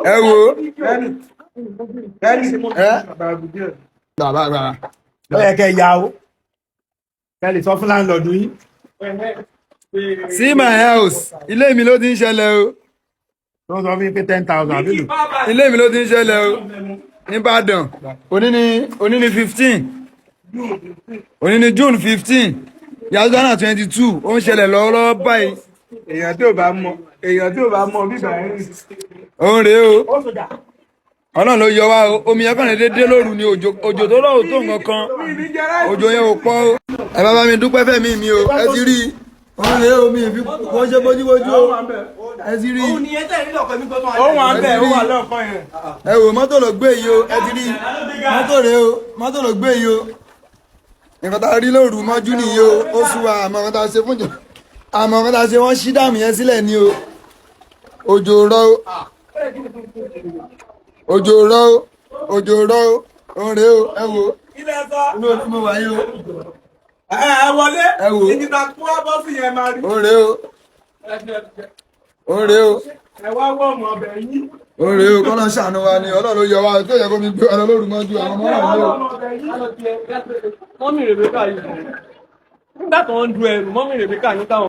ẹ wo bàbá ó yẹ kẹ́ ya o kẹ́ lè sọ fún láńlọ́ọ̀dù yín. see my house ilé mi ló ti ń ṣẹlẹ̀ o. tó sọ fún yín pé 10,000 àbí lò. ilé mi ló ti ń ṣẹlẹ̀ o nìbàdàn òní ni 15 òní ni June 15 yàtọ̀ 22 ó ń ṣẹlẹ̀ lọ́wọ́lọ́wọ́ báyìí. èèyàn tí ò bá mọ bíbá ẹ̀ rìn. òun rèé o ọlọ́run ló yọ wá o omi yẹn kàn ní dédé lóru ni òjò tó lọ́wọ́ tó nǹkan kan òjò yẹn ò pọ̀ o. ẹ bá bá mi dúpẹ́ fẹ́mi mi o ẹ ti rí i òun rèé omi ìfi kò ṣe bójúbójú o ẹ ti rí i. ó wà bẹ́ẹ̀ ó wà lọ́ọ̀kan yẹn. ẹ wò mọ́tò ló gbé yìí o ẹ ti rí i mọ́tò rèé o mọ́tò ló gbé yìí o nǹkan tá a rí lóru mọ́jú nìyí o ó sú wa àmọ́ nǹkan tá a ṣe fún jọ àmọ́ nǹkan tá a ṣe wọ́n ṣí dàmú yẹn sílẹ̀ ni o òjò rọ̀ o òjò rọ̀ o òjò rọ̀ o òun rèé o ẹ wò inú òní mo wà yìí o ẹ wọlé ẹ wò ìdìbò àpò abọ́sí yẹn máa rí. òun rèé o òun rèé o ẹ wá wọ ọmọ ọbẹ̀ yín. òun rèé o kọ́nà ṣàánú wa ni ọlọ́run ló yọ wa tó yẹ kó mi gbé wa lọ lóru mọ́jú àwọn ọmọ náà lé o. mọ́mí Rèbékà yìí nígbà tó ń du ẹrù mọ́mí Rèbékà ní táwọn.